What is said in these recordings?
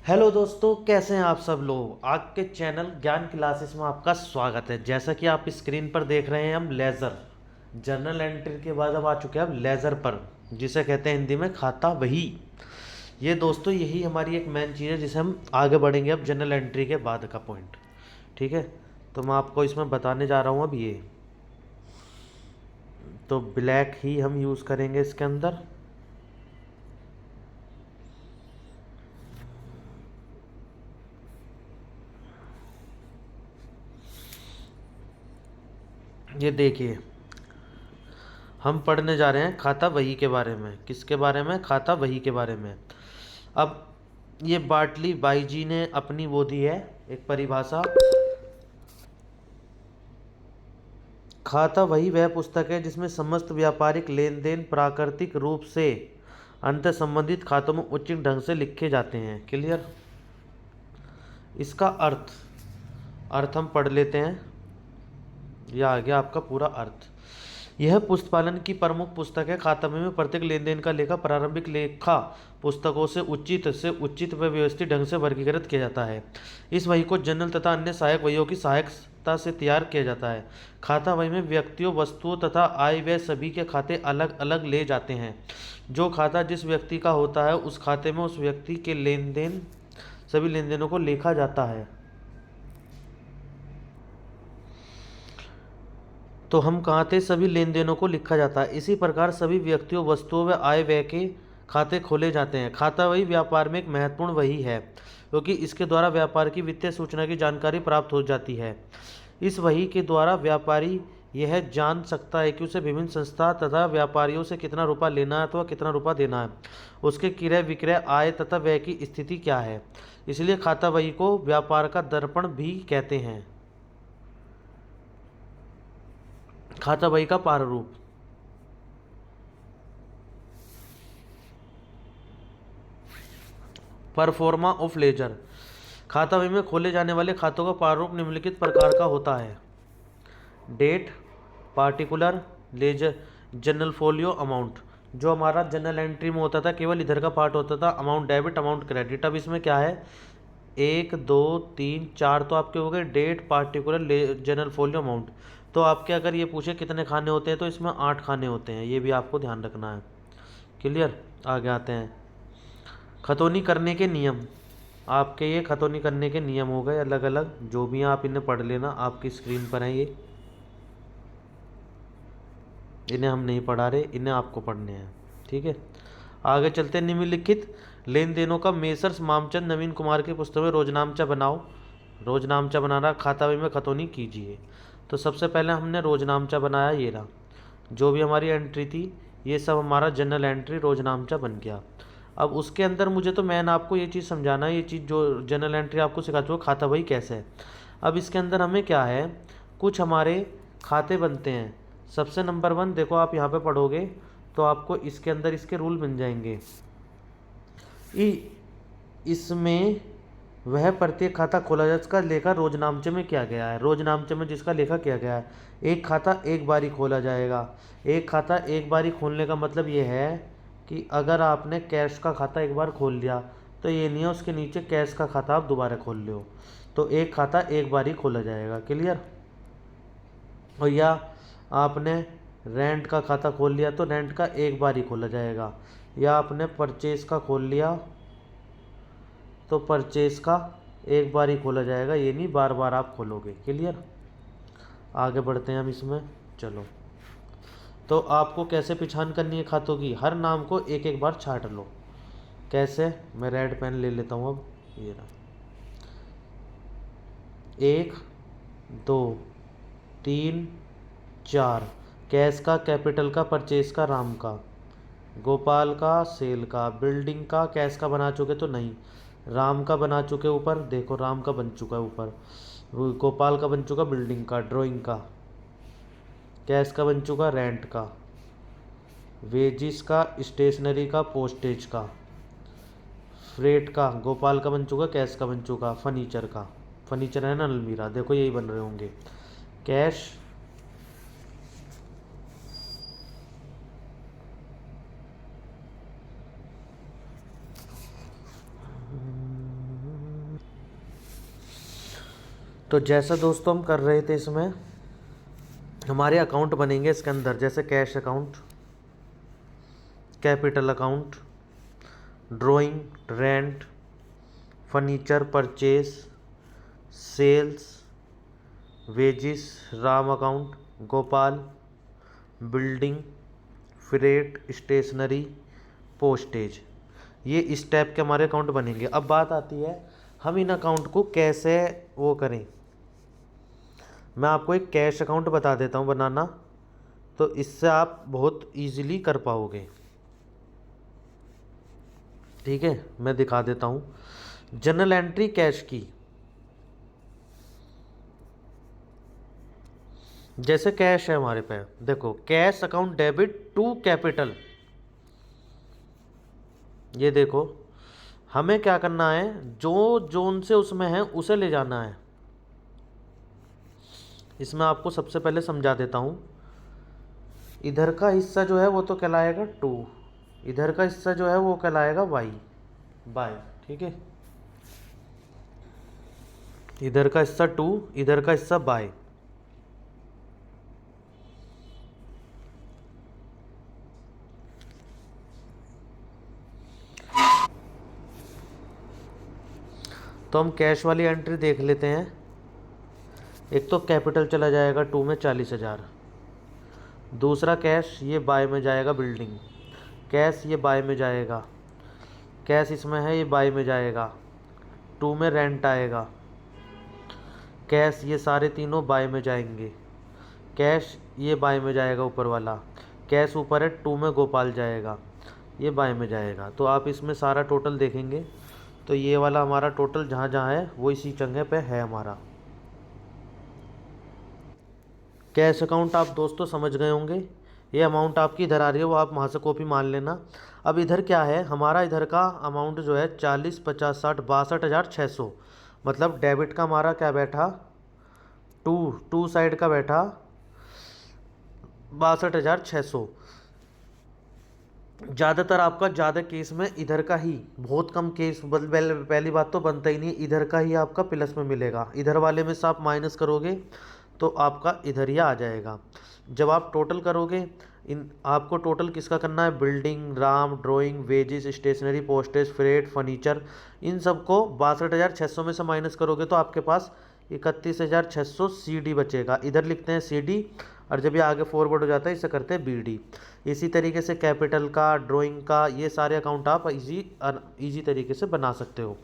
Hello दोस्तों, कैसे हैं आप सब लोग। आज के चैनल ज्ञान क्लासेस में आपका स्वागत है। जैसा कि आप स्क्रीन पर देख रहे हैं, हम लेज़र जर्नल एंट्री के बाद अब आ चुके हैं अब लेज़र पर, जिसे कहते हैं हिंदी में खाता वही। ये दोस्तों यही हमारी एक मेन चीज़ है जिसे हम आगे बढ़ेंगे अब जर्नल एंट्री के बाद का पॉइंट। ठीक है, तो मैं आपको इसमें बताने जा रहा हूँ अब ये। तो ब्लैक ही हम यूज़ करेंगे इसके अंदर। ये देखिए, हम पढ़ने जा रहे हैं खाता वही के बारे में। किसके बारे में? खाता वही के बारे में। अब ये बाटली बाई जी ने अपनी वो दी है एक परिभाषा। खाता वही वह पुस्तक है जिसमें समस्त व्यापारिक लेन देन प्राकृतिक रूप से अंत संबंधित खातों में उचित ढंग से लिखे जाते हैं। क्लियर? इसका अर्थ अर्थ हम पढ़ लेते हैं। यह आ गया आपका पूरा अर्थ। यह पुस्तपालन की प्रमुख पुस्तक है। खाता में प्रत्येक लेन देन का लेखा प्रारंभिक लेखा पुस्तकों से उचित व व्यवस्थित ढंग से वर्गीकृत किया जाता है। इस वही को जर्नल तथा अन्य सहायक वहियों की सहायता से तैयार किया जाता है। खाता वही में व्यक्तियों, वस्तुओं तथा आय व्यय सभी के खाते अलग अलग ले जाते हैं। जो खाता जिस व्यक्ति का होता है, उस खाते में उस व्यक्ति के लेन देन सभी लेन देनों को लिखा जाता है। तो हम कहाँ थे? सभी लेन देनों को लिखा जाता है। इसी प्रकार सभी व्यक्तियों, वस्तुओं व आय व्यय के खाते खोले जाते हैं। खाता वही व्यापार में एक महत्वपूर्ण वही है, क्योंकि इसके द्वारा व्यापार की वित्तीय सूचना की जानकारी प्राप्त हो जाती है। इस वही के द्वारा व्यापारी यह जान सकता है कि उसे विभिन्न संस्था तथा व्यापारियों से कितना रुपया लेना है अथवा कितना रुपया देना है, उसके क्रय विक्रय, आय तथा व्यय की स्थिति क्या है। इसलिए खाता वही को व्यापार का दर्पण भी कहते हैं। खाता बही का प्रारूप। Proforma of ledger. खाता बही में खोले जाने वाले खातों का प्रारूप निम्नलिखित प्रकार का होता है। Date, particular, ledger, journal folio, amount. जो हमारा जनरल एंट्री में होता था केवल इधर का पार्ट होता था, अमाउंट डेबिट, अमाउंट क्रेडिट। अब इसमें क्या है? एक, दो, तीन, चार तो आपके हो गए। Date, particular, journal folio, amount. तो आपके अगर ये पूछे कितने खाने होते हैं, तो इसमें 8 खाने होते हैं। ये भी आपको ध्यान रखना है। क्लियर? आगे आते हैं। खतौनी करने के नियम। आपके ये खतौनी करने के नियम हो गए अलग अलग, जो भी हैं आप इन्हें पढ़ लेना। आपकी स्क्रीन पर हैं ये, इन्हें हम नहीं पढ़ा रहे, इन्हें आपको पढ़ने हैं। ठीक है, आगे चलते हैं। निम्नलिखित लेन देनों का मेसर्स मामचंद नवीन कुमार की पुस्तक में रोजनामचा बनाओ। रोजनामचा बनाना, खाता बही में खतौनी कीजिए। तो सबसे पहले हमने रोजनामचा बनाया, ये रहा। जो भी हमारी एंट्री थी, ये सब हमारा जनरल एंट्री रोजनामचा बन गया। अब उसके अंदर मुझे तो मैन आपको ये चीज़ समझाना है, ये चीज़ जो जनरल एंट्री आपको सिखा चुका, खाता बही कैसे है। अब इसके अंदर हमें क्या है, कुछ हमारे खाते बनते हैं। सबसे नंबर 1 देखो, आप यहाँ पे पढ़ोगे तो आपको इसके अंदर इसके रूल मिल जाएंगे। इसमें वह प्रत्येक खाता खोला जाए जिसका लेखा रोजनामचे में किया गया है। रोजनामचे में जिसका लेखा किया गया है, एक खाता एक बारी खोला जाएगा। एक खाता एक बारी खोलने का मतलब ये है कि अगर आपने कैश का खाता एक बार खोल लिया, तो ये नहीं है उसके नीचे कैश का खाता आप दोबारा खोल लो। तो एक खाता एक बारी खोला जाएगा। क्लियर? और या आपने रेंट का खाता खोल लिया, तो रेंट का एक बार ही खोला जाएगा। या आपने परचेज का खोल लिया, तो परचेज का एक बार ही खोला जाएगा, ये नहीं बार बार आप खोलोगे। क्लियर? आगे बढ़ते हैं हम इसमें। चलो, तो आपको कैसे पहचान करनी है खातों की? हर नाम को एक एक बार छाट लो। कैसे? मैं रेड पेन ले लेता हूँ अब। ये रहा। 1, 2, 3, 4। कैश का, कैपिटल का, परचेज का, राम का, गोपाल का, सेल का, बिल्डिंग का। कैश का बना चुके तो नहीं, राम का बना चुके। ऊपर देखो, राम का बन चुका है ऊपर। गोपाल का बन चुका, बिल्डिंग का, ड्राइंग का। कैश का बन चुका, रेंट का, वेजिस का, स्टेशनरी का, पोस्टेज का। फ्रेट का गोपाल का बन चुका, कैश का बन चुका। फर्नीचर का, फर्नीचर है ना अलमीरा, देखो यही बन रहे होंगे। कैश, तो जैसा दोस्तों हम कर रहे थे, इसमें हमारे अकाउंट बनेंगे इसके अंदर, जैसे cash account, capital account, drawing, rent, furniture purchase, sales, wages, Ram account, Gopal, building, freight, stationery, postage. ये इस टाइप के हमारे अकाउंट बनेंगे। अब बात आती है हम इन अकाउंट को कैसे वो करें। मैं आपको एक कैश अकाउंट बता देता हूँ बनाना, तो इससे आप बहुत इजीली कर पाओगे। ठीक है, मैं दिखा देता हूँ। जनरल एंट्री कैश की, जैसे कैश है हमारे पे, देखो cash account debit to capital. ये देखो हमें क्या करना है, जो जोन से उसमें है उसे ले जाना है। इसमें आपको सबसे पहले समझा देता हूँ। इधर का हिस्सा जो है वो तो कहलाएगा टू, इधर का हिस्सा जो है वो कहलाएगा वाई, बाय। ठीक है, इधर का हिस्सा टू, इधर का हिस्सा बाय। तो हम कैश वाली एंट्री देख लेते हैं। एक तो कैपिटल चला जाएगा टू में 40,000, दूसरा कैश ये बाय में जाएगा, बिल्डिंग कैश ये बाय में जाएगा, कैश इसमें है ये बाय में जाएगा, टू में रेंट आएगा, कैश ये सारे तीनों बाय में जाएंगे, कैश ये बाय में जाएगा ऊपर वाला, कैश ऊपर है टू में गोपाल जाएगा, ये बाय में जाएगा। तो आप इसमें सारा टोटल देखेंगे तो ये वाला हमारा टोटल जहाँ जहाँ है वो इसी जगह पे है हमारा। कैश अकाउंट आप दोस्तों समझ गए होंगे। ये अमाउंट आपकी इधर आ रही है, वो आप वहाँ से कॉपी मान लेना। अब इधर क्या है हमारा, इधर का अमाउंट जो है 40, 50, 60, 62,600। मतलब डेबिट का हमारा क्या बैठा, टू टू साइड का बैठा 62,600। ज़्यादातर आपका ज़्यादा केस में इधर का ही, बहुत कम केस, पहली बात तो बनता ही नहीं, इधर का ही आपका प्लस में मिलेगा। इधर वाले में से आप माइनस करोगे तो आपका इधर ही आ जाएगा। जब आप टोटल करोगे, इन आपको टोटल किसका करना है, बिल्डिंग, राम, drawing, wages, stationery, postage, freight, furniture, इन सबको 62,600 में से माइनस करोगे तो आपके पास 31,600 CD बचेगा। इधर लिखते हैं CD, और जब ये आगे फॉरवर्ड हो जाता है इसे करते हैं BD। इसी तरीके से कैपिटल का, ड्राइंग का, ये सारे अकाउंट आप इजी तरीके से बना सकते हो।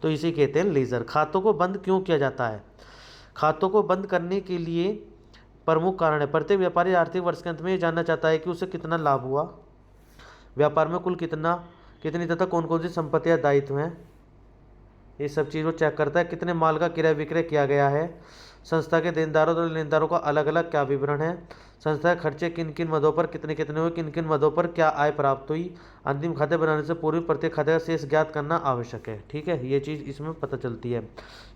तो इसी कहते हैं लेज़र। खातों को बंद क्यों किया जाता है, खातों को बंद करने के लिए प्रमुख कारण है, प्रत्येक व्यापारी आर्थिक वर्ष के अंत में ये जानना चाहता है कि उसे कितना लाभ हुआ, व्यापार में कुल कितनी तथा कौन कौन सी संपत्तियां दायित्व हैं, ये सब चीज़ वो चेक करता है। कितने माल का क्रय विक्रय किया गया है, संस्था के देनदारों और लेनदारों का अलग अलग क्या विवरण है, संस्था के खर्चे किन किन मदों पर कितने कितने हुए, किन किन मदों पर क्या आय प्राप्त हुई, अंतिम खाते बनाने से पूर्व प्रत्येक खाते का शेष ज्ञात करना आवश्यक है। ठीक है, ये चीज़ इसमें पता चलती है।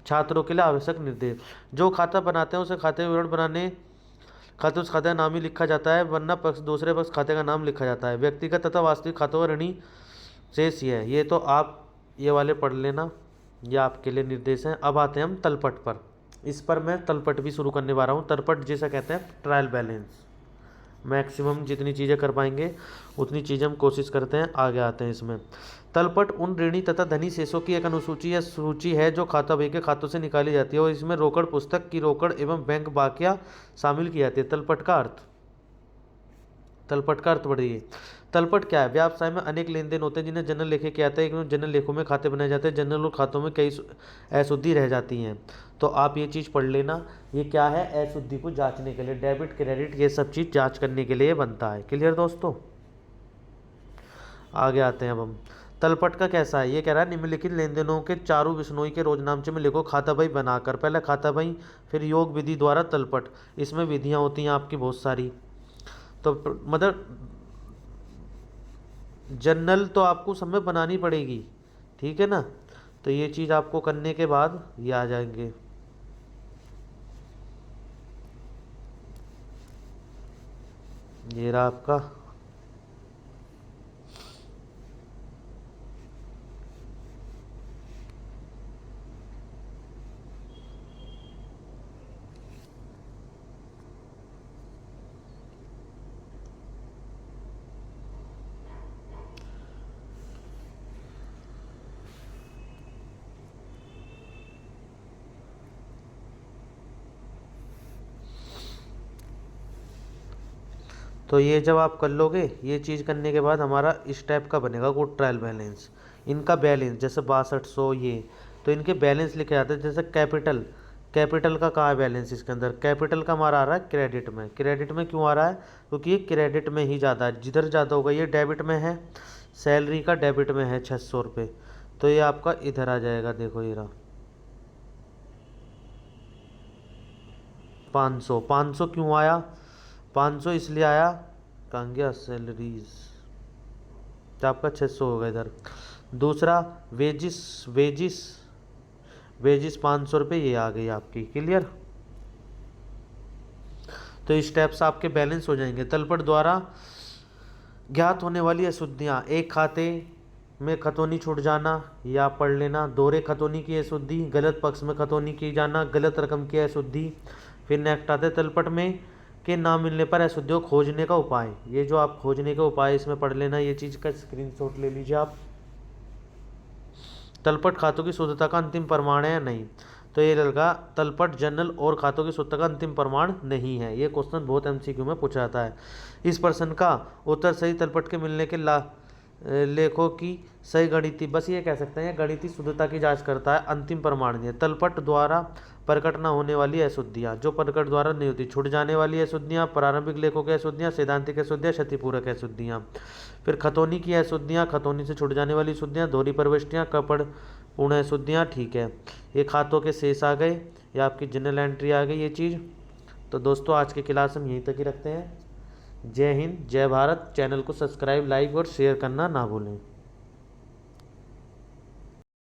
छात्रों के लिए आवश्यक निर्देश, जो खाता बनाते हैं उसे खाते विवरण बनाने खाते उस खाते का नाम ही लिखा जाता है, वरना पक्ष दूसरे पक्ष खाते का नाम लिखा जाता है। व्यक्तिगत तथा वास्तविक खातों का ऋणी शेष ही है। ये तो आप ये वाले पढ़ लेना, ये आपके लिए निर्देश हैं। अब आते हैं हम तलपट पर। इस पर मैं तलपट भी शुरू करने वाला हूँ। तलपट जिसे कहते हैं ट्रायल बैलेंस, मैक्सिमम जितनी चीज़ें कर पाएंगे उतनी चीज़ें हम कोशिश करते हैं। आगे आते हैं इसमें। तलपट उन ऋणी तथा धनी शेषों की एक अनुसूची या सूची है जो खाता बही के खातों से निकाली जाती है, और इसमें रोकड़ पुस्तक की रोकड़ एवं बैंक बाकियाँ शामिल की जाती है। तलपट का अर्थ बढ़िए। तलपट क्या है, व्यवसाय में अनेक लेन देन होते हैं जिन्हें जनरल लेखे कहते हैं, क्योंकि जनरल लेखों में खाते बनाए जाते हैं, जनरल खातों में कई अशुद्धि रह जाती हैं। तो आप ये चीज़ पढ़ लेना। ये क्या है, अशुद्धि को जांचने के लिए, डेबिट क्रेडिट ये सब चीज़ जांच करने के लिए बनता है। क्लियर दोस्तों। आगे आते हैं अब हम। तलपट का कैसा है, ये कह रहा है निम्नलिखित लेन देनों के चारों बिश्नोई के रोजनामचे में लिखो खाता बही बनाकर। पहले खाता बही, फिर योग विधि द्वारा तलपट। इसमें विधियाँ होती हैं आपकी बहुत सारी। तो मतलब जनरल तो आपको सब में बनानी पड़ेगी, ठीक है ना। तो ये चीज़ आपको करने के बाद ये आ जाएंगे। ये रहा आपका। तो ये जब आप कर लोगे, ये चीज़ करने के बाद हमारा इस टाइप का बनेगा गुड ट्रायल बैलेंस। इनका बैलेंस जैसे 6200 ये, तो इनके बैलेंस लिखे आते हैं। जैसे कैपिटल, कैपिटल का कहाँ है बैलेंस इसके अंदर, कैपिटल का हमारा आ रहा है क्रेडिट में। क्रेडिट में क्यों आ रहा है, क्योंकि ये क्रेडिट में ही ज़्यादा है, जिधर ज़्यादा होगा ये डेबिट में है, सैलरी का डेबिट में है 600 रुपये, तो ये आपका इधर आ जाएगा। देखो ये रहा 500। 500 क्यों आया, 500 इसलिए आया, कहाँ गया सैलरीज, तो आपका 600 होगा इधर। दूसरा वेजिस, वेजिस, वेजिस 500 रुपये, ये आ गई आपकी, क्लियर। तो इस टाइप से आपके बैलेंस हो जाएंगे। तलपट द्वारा ज्ञात होने वाली अशुद्धियाँ, एक खाते में खतौनी छूट जाना, या पढ़ लेना, दोहरे खतौनी की अशुद्धि, गलत पक्ष में खतौनी की जाना, गलत रकम की अशुद्धि। फिर नेक्स्ट आते हैं तलपट में के ना मिलने पर अशुद्धियों खोजने का उपाय। ये जो आप खोजने का उपाय इसमें पढ़ लेना, ये चीज़ का स्क्रीनशॉट ले लीजिए आप। तलपट खातों की शुद्धता का अंतिम प्रमाण है या नहीं, तो ये लगा तलपट जनरल और खातों की शुद्धता का अंतिम प्रमाण नहीं है। ये क्वेश्चन बहुत एमसीक्यू में पूछा जाता है। इस प्रश्न का उत्तर सही तलपट के मिलने के लेखों की सही गणितीय, बस ये कह सकते हैं गणितीय शुद्धता की जांच करता है, अंतिम प्रमाण नहीं है। तलपट द्वारा प्रकट न होने वाली अशुद्धियाँ, जो प्रकट द्वारा नहीं होती, छूट जाने वाली अशुद्धियाँ, प्रारंभिक लेखों की अशुद्धियाँ, सैद्धांतिक अशुद्धियाँ, क्षतिपूरक अशुद्धियाँ। फिर खतौनी की अशुद्धियाँ, खतौनी से छूट जाने वाली अशुद्धियाँ, दोहरी प्रविष्टियाँ, कपड़ पूर्ण अशुद्धियाँ, ठीक है। ये खातों के शेष आ गए, या आपकी जनरल एंट्री आ गई ये चीज़। तो दोस्तों आज की क्लास हम यहीं तक ही रखते हैं। जय हिंद, जय भारत। चैनल को सब्सक्राइब, लाइक और शेयर करना ना भूलें।